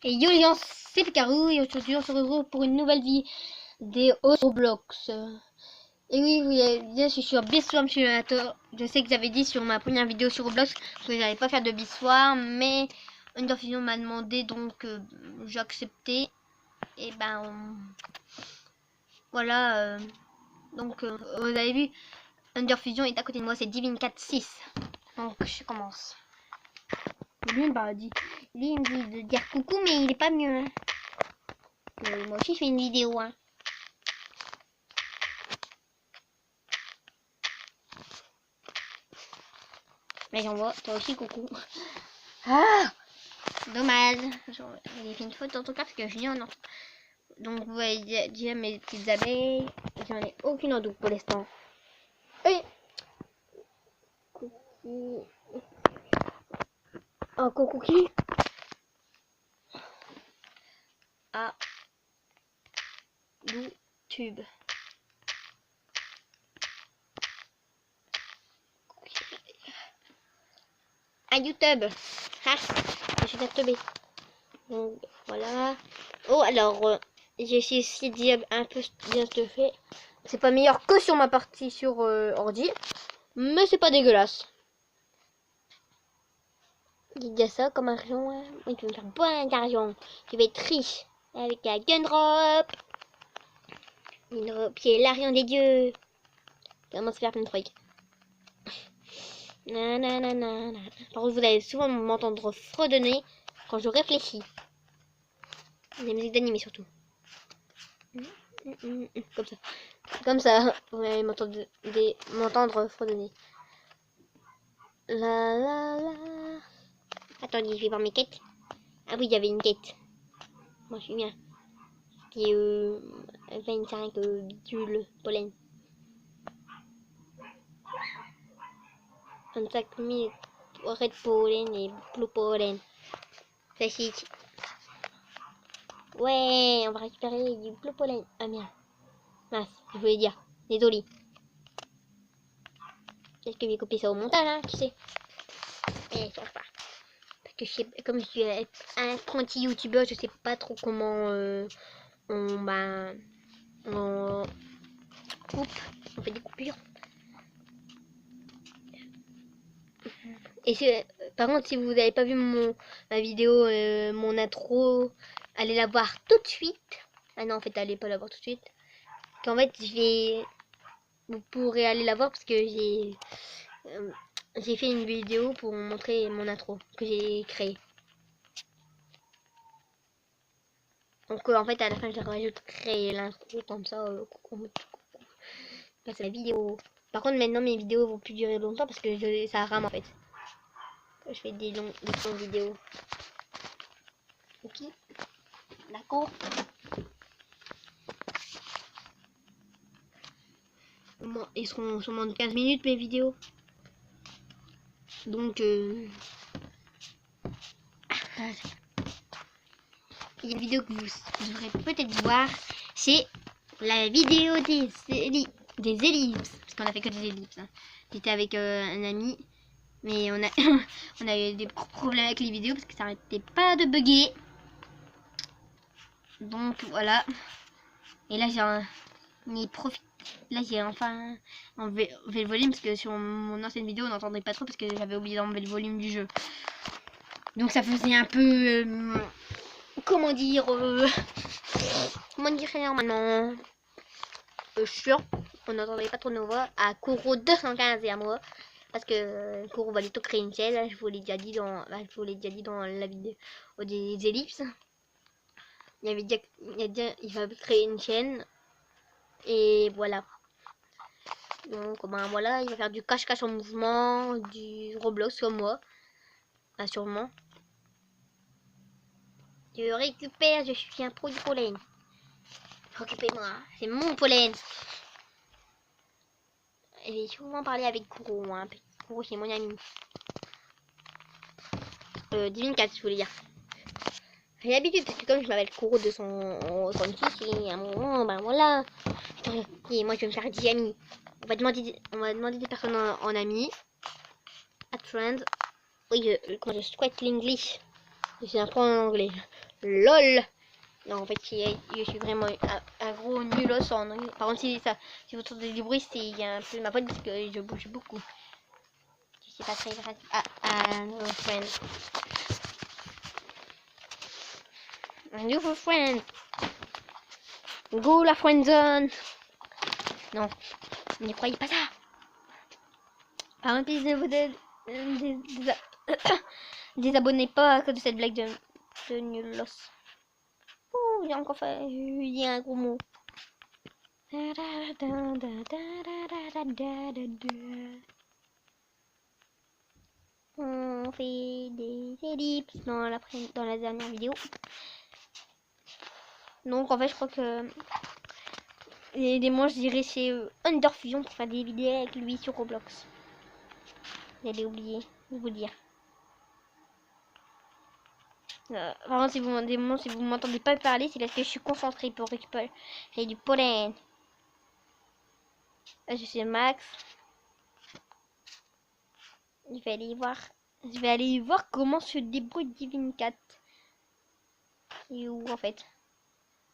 Et yo les gens, c'est Pikaru et aujourd'hui on se retrouve pour une nouvelle vidéo Roblox. Et oui, je suis sur Biswarm Simulator. Je sais que j'avais dit sur ma première vidéo sur Roblox que j'allais pas faire de Biswarm, mais Underfusion m'a demandé, donc j'ai accepté. Et ben voilà, donc vous avez vu, Underfusion est à côté de moi, c'est Divine 4-6. Donc je commence. Lui, il me dit de dire coucou, mais il est pas mieux. Hein. Moi aussi, je fais une vidéo. Hein. Mais j'envoie, toi aussi, coucou. Ah, dommage. J'ai fait une faute en tout cas parce que je dis non. Donc, vous voyez déjà mes petites abeilles. J'en ai aucune en double pour l'instant. Et coucou. Un coucou qui à YouTube. À YouTube. Ah, je suis tombée. Donc voilà. Oh alors, j'ai essayé de dire un peu bien ce fait. C'est pas meilleur que sur ma partie sur ordi, mais c'est pas dégueulasse. Il dit ça comme argent. Hein. Oui, tu veux me faire plein d'argent. Tu vas être riche avec la Gundrop. Gundrop qui est l'argent des dieux. Comment se faire plein de trucs. Nanana. Par contre, vous allez souvent m'entendre fredonner quand je réfléchis. Les musiques d'animé surtout. Comme ça. Comme ça, vous allez m'entendre fredonner. La la la. Attendez, je vais voir mes quêtes. Ah oui, il y avait une quête. Moi, je suis bien. Qui est 25 bidule pollen. 25 000 red pollen et blue pollen. C'est chic. Ouais, on va récupérer du blue pollen. Ah merde. Mince, je voulais dire. Désolé. Est-ce que je vais couper ça au montage, hein, tu sais. Eh, ça change pas. Parce que je sais, comme je suis un apprenti youtubeur, je sais pas trop comment on coupe. On fait des coupures. Et par contre, si vous n'avez pas vu ma vidéo, mon intro, allez la voir tout de suite. Ah non, en fait, allez pas la voir tout de suite. Qu'en fait, vous pourrez aller la voir parce que j'ai fait une vidéo pour montrer mon intro que j'ai créé. Donc en fait, à la fin, je rajouterai l'intro comme ça. C'est la vidéo. Par contre, maintenant, mes vidéos vont plus durer longtemps parce que ça rame en fait. Je fais des longues vidéos. Ok, d'accord. Ils seront sûrement de 15 minutes mes vidéos. Donc il y a une vidéo que vous devrez peut-être voir. C'est la vidéo des ellipses. Parce qu'on a fait que des ellipses. Hein. J'étais avec un ami. Mais on a on a eu des problèmes avec les vidéos parce que ça n'arrêtait pas de bugger. Donc voilà. Et là j'ai enfin enlevé le volume parce que sur mon ancienne vidéo on n'entendait pas trop parce que j'avais oublié d'enlever le volume du jeu. Donc ça faisait un peu comment dire maintenant sûr on n'entendait pas trop nos voix à Kuro 215 et à moi parce que Kuro va bientôt créer une chaîne. Je vous l'ai déjà dit dans la vidéo des ellipses. Il va créer une chaîne et voilà. Donc ben voilà, il va faire du cache-cache en mouvement, du Roblox comme moi. Ah, sûrement. Je récupère, je suis un pro du pollen. Occupez-moi, c'est mon pollen. J'ai souvent parlé avec Kuro, hein. Kuro c'est mon ami. Divine 4, je voulais dire. J'ai l'habitude parce que comme je m'appelle Kuro de son fils, et à un moment, ben voilà. Et moi je vais me faire 10 amis. On va demander des personnes en amis. Add friend. Oui, quand je sweat l'English, j'ai un point en anglais. LOL. Non, en fait, je suis vraiment un gros nul au son. Par contre, si vous entendez du bruit, c'est un peu ma faute parce que je bouge beaucoup. Je sais pas très grave. Un nouveau friend. Un nouveau friend. Go la friend zone. Non, ne croyez pas ça. Par contre, désabonnez pas à cause de cette blague de nul. Ouh, j'ai encore fait. J'ai dit un gros mot. On fait des ellipses dans la dernière vidéo. Donc en fait je crois que les démons je dirais c'est Underfusion pour faire des vidéos avec lui sur Roblox. J'allais oublier de vous dire. Par contre si vous m'entendez pas parler c'est parce que je suis concentrée pour récupérer du pollen. Là, je suis Max. Je vais aller voir comment se débrouille Divine Cat. Et où en fait.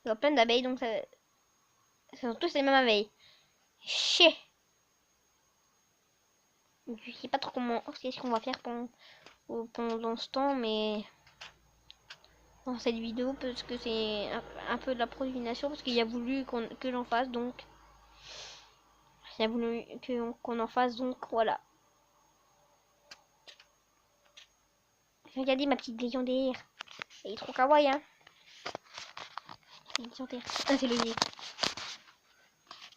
Il y a plein d'abeilles donc ça sont tous les mêmes abeilles. Chier. Je sais pas trop qu'est-ce qu'on va faire pendant ce temps, mais dans cette vidéo parce que c'est un peu de la coordination parce qu'il a voulu que j'en fasse donc il a voulu qu'on en fasse donc voilà. Regardez ma petite légendaire, elle est trop kawaii hein. Légendaire. Ah c'est logique.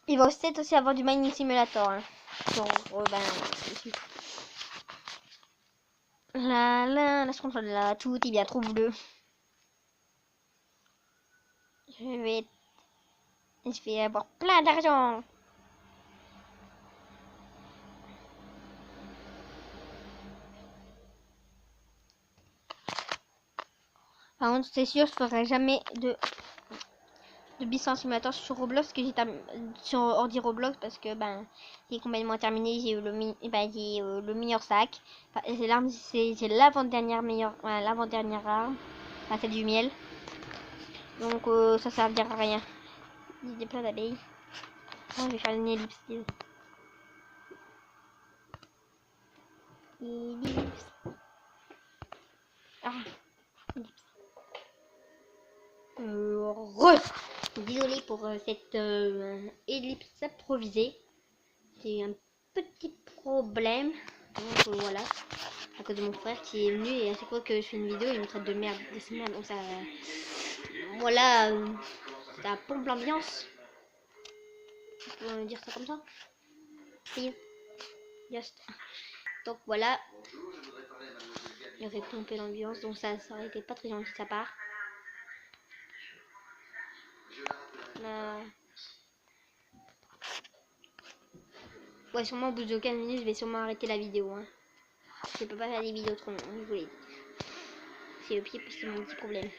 Il va aussi avoir du Mining Simulator hein. Donc ben la console là tout est bien trop bleu. Je vais avoir plein d'argent. Par contre, c'est sûr, je ferai jamais de Business Simulator sur Roblox, que j'ai sur ordi Roblox parce que ben c'est complètement terminé. J'ai eu le meilleur sac. Enfin, c'est l'avant-dernière l'avant-dernière arme. Enfin, c'est du miel. Donc ça servira à rien. Il y a plein d'abeilles. Moi, je vais faire une ellipse. Ellipse. Ah, ellipse. Désolé pour cette ellipse improvisée. J'ai eu un petit problème. Donc voilà. À cause de mon frère qui est venu et à chaque fois que je fais une vidéo, il me traite de merde. Donc ça. Voilà. Ça pompe l'ambiance. On peut dire ça comme ça. Please. Just. Donc voilà. Il aurait pompé l'ambiance. Donc ça aurait été pas très gentil de sa part. Ouais, sûrement au bout de 15 minutes, je vais sûrement arrêter la vidéo. Hein. Je peux pas faire des vidéos trop longues, je vous l'ai dit. C'est le pied, c'est mon petit problème.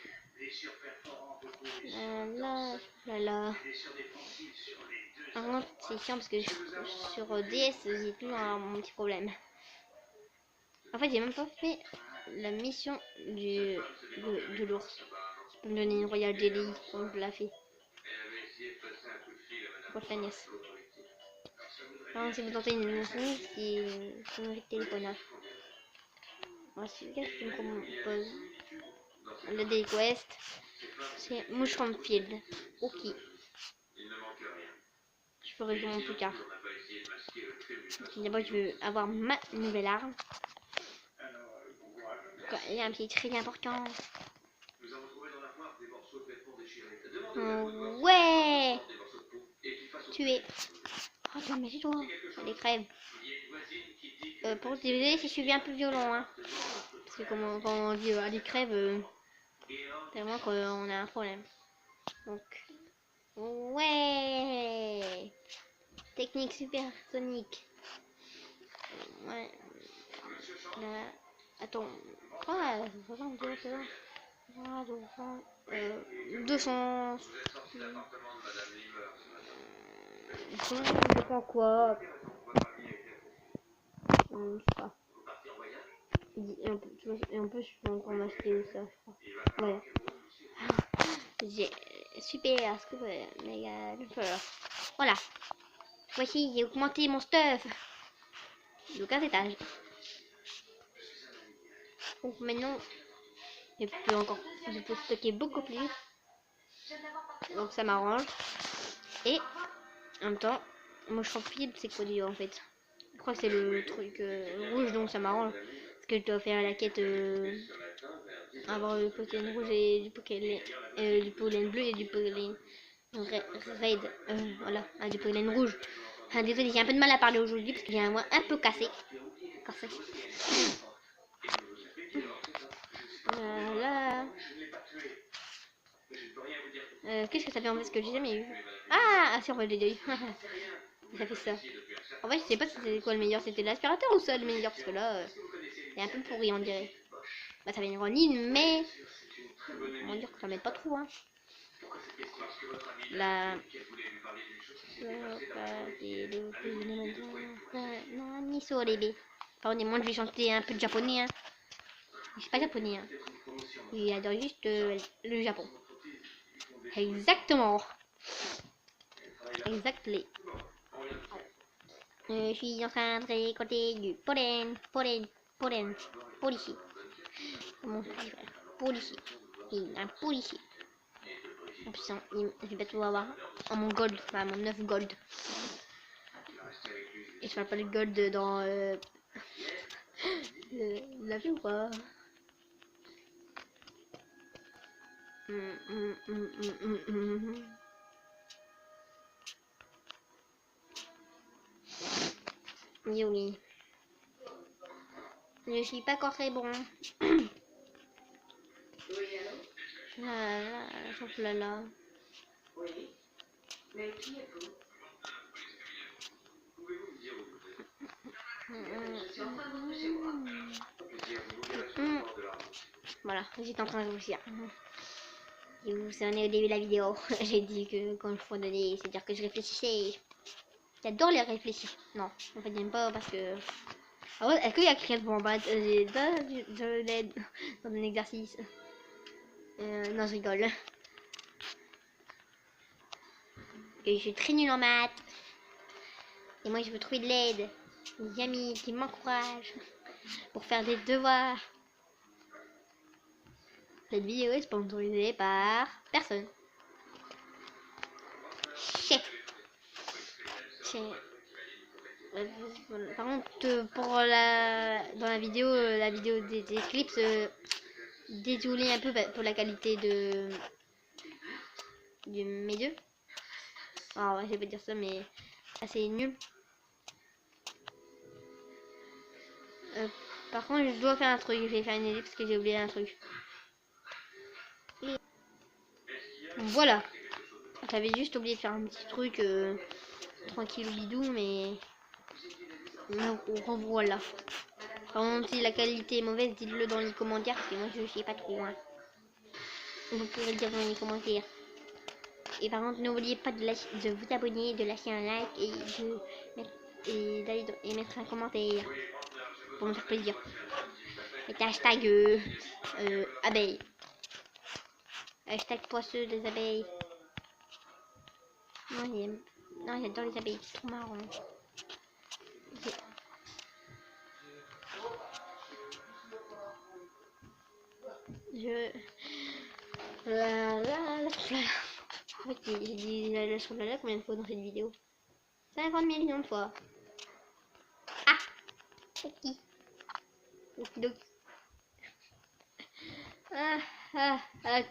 Là. Par contre, c'est chiant parce que sur DS, j'ai toujours mon petit problème. En fait, j'ai même pas fait la mission de l'ours. Je peux me donner une Royal Jelly comme je l'ai fait. Pour la nièce. Alors, si vous tentez une mission, c'est une téléphone. Hein. Ensuite, qu'est-ce qu'il me propose? Le Day Quest, c'est Mushroom Field. Ok. Je ferai vraiment plus tard. D'abord, je veux avoir ma nouvelle arme. Il y a un petit truc important. Ouais. Tuer. Oh, non, mais c'est toi. Allez, crève. Pour te désolé si je suis un peu violent. Hein. Parce que quand on dit allez, crève, tellement qu'on a un problème. Donc, ouais. Technique supersonique. Ouais. Là. Attends. Quoi 200. Je sais pas quoi. Je sais pas. Et en plus, je peux encore m'acheter ça, je crois. Voilà. J'ai super scoop méga fort. Voilà. Voici, j'ai augmenté mon stuff. Donc 15 étages. Donc maintenant, je peux stocker beaucoup plus. Donc ça m'arrange. Et en même temps, moi je remplis c'est quoi en fait. Je crois que c'est le truc rouge, donc ça m'arrange. Parce que je dois faire la quête avoir le pollen rouge et du pollen bleu et du pollen raid. Voilà, du pollen rouge. Enfin, désolé, j'ai un peu de mal à parler aujourd'hui parce que j'ai un voix un peu cassé. Voilà. Qu'est-ce que ça fait en fait ce que j'ai jamais eu? Ah, si, en fait, les deux. Ça fait ça. En fait, je sais pas si c'était quoi le meilleur. C'était l'aspirateur ou ça le meilleur? Parce que là, c'est un peu pourri, on dirait. Bah, ça fait une ronine, mais on va dire que ça m'aide pas trop. Hein. La. Pardonnez-moi, je vais chanter un peu de japonais. Hein. Je suis pas japonais. Hein. Il adore juste le Japon. Exactement. Exactly. Je suis en train de récolter du pollen. Policier. Mon frère. Policier. Il est un policier. En plus, je vais bientôt avoir mon gold. Enfin, mon 9 gold. Et je parle pas de gold dans la vie ou pas? Oui. Je suis pas encore très bon. Là, là. Voilà, j'étais en train de réfléchir. Et vous en est au début de la vidéo. J'ai dit que quand je fredonnais, c'est-à-dire que je réfléchissais. J'adore les réfléchir. Non, en fait, j'aime pas parce que. Ah ouais, est-ce qu'il y a quelqu'un pour m'embattre? Je l'aide dans un exercice. Non, je rigole. Et je suis très nulle en maths. Et moi, je veux trouver de l'aide. Des amis qui m'encouragent pour faire des devoirs. Cette vidéo est sponsorisée par personne. Chef. Par contre, dans la vidéo des clips, désolé un peu pour la qualité de mes deux. Alors, ouais, je vais pas dire ça, mais assez nul. Par contre, je dois faire un truc. Je vais faire une edit parce que j'ai oublié un truc. Voilà. J'avais juste oublié de faire un petit truc tranquille ou bidou, mais revoilà. Par contre, si la qualité est mauvaise, dites-le dans les commentaires parce que moi je sais pas trop. Hein. Vous pouvez le dire dans les commentaires. Et par contre, n'oubliez pas de vous abonner, de lâcher un like et mettre un commentaire pour me faire plaisir. Et hashtag abeilles. Hashtag poisseux des abeilles. Non, j'adore les abeilles, c'est trop marrant. En fait, j'ai dit la choulala combien de fois dans cette vidéo? 50 millions de fois. Ah, c'est qui?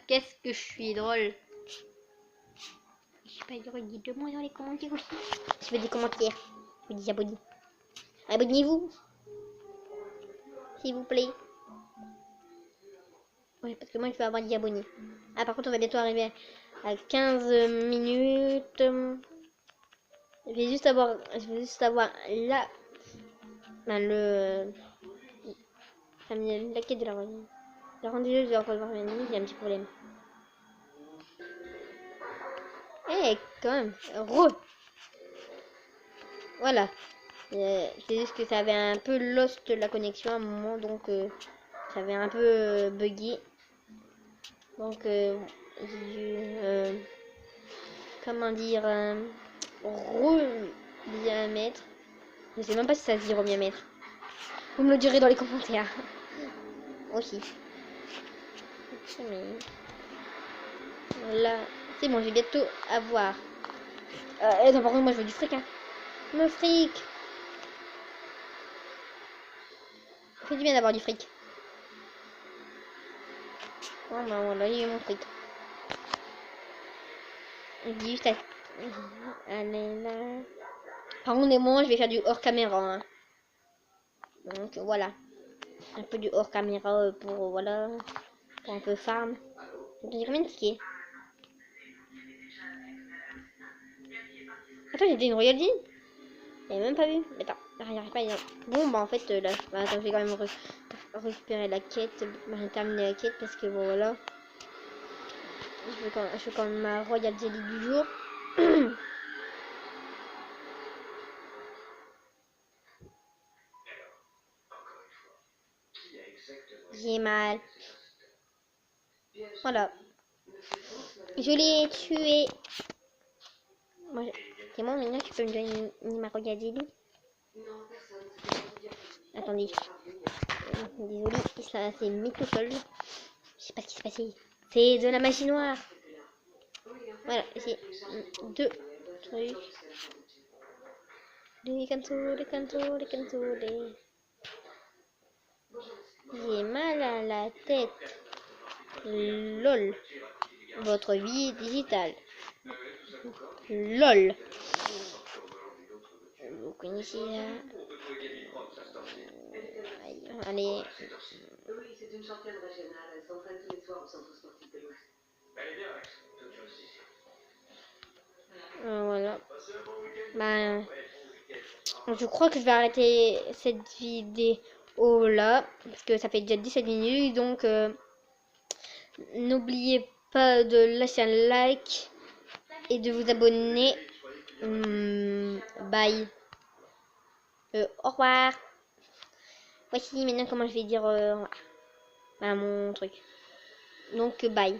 Qu'est-ce que je suis drôle. Je suis pas drôle, dites-le-moi dans les commentaires aussi. Je veux des commentaires, je veux des abonnés. Abonnez-vous, s'il vous plaît. Oui, parce que moi je veux avoir des abonnés. Ah, par contre, on va bientôt arriver à 15 minutes. Je vais juste avoir là. Ben, la quête de la reine. La rendez-vous, je vais encore voir une il y a un petit problème. Eh, quand même, voilà. C'est juste que ça avait un peu lost la connexion à un moment, donc ça avait un peu bugué. Donc comment dire, remiamètre. Je sais même pas si ça se dit remiamètre. Vous me le direz dans les commentaires. Aussi. Là, c'est bon, je vais bientôt avoir. Non, par contre, moi je veux du fric, hein. Le fric. Ça fait du bien d'avoir du fric. Oh, bah voilà, il y a mon fric. Il dit juste à... Allez là. Par contre, moi, je vais faire du hors caméra. Hein. Donc voilà. Un peu du hors caméra pour, voilà. Pour un peu farm. J'ai combien de tickets? Attends, j'ai dit une royalty? J'avais même pas vu. Attends, j'arrive pas à dire. Bon, bah en fait, là, bah, attends, je vais quand même récupérer la quête. Bah, j'ai terminé la quête parce que bon, voilà. Je fais quand même ma royal jelly du jour. J'ai mal. Voilà. Je l'ai tué. Moi, c'est moi maintenant, tu peux me donner ma royal jelly? Attendez. Désolé, ça s'est mis tout seul. Je sais pas ce qui s'est passé. C'est de la magie noire. Voilà, j'ai deux trucs. J'ai mal à la tête. LOL. Votre vie digitale. LOL. Vous connaissez là. Allez. Oui, c'est une championne régionale. Elle s'entraîne tous les soirs au centre sportif de l'Ouest. Voilà. Ben, je crois que je vais arrêter cette vidéo là. Parce que ça fait déjà 17 minutes. Donc, n'oubliez pas de lâcher un like et de vous abonner. Bye. Au revoir. Voici maintenant comment je vais dire à mon truc. Donc, bye.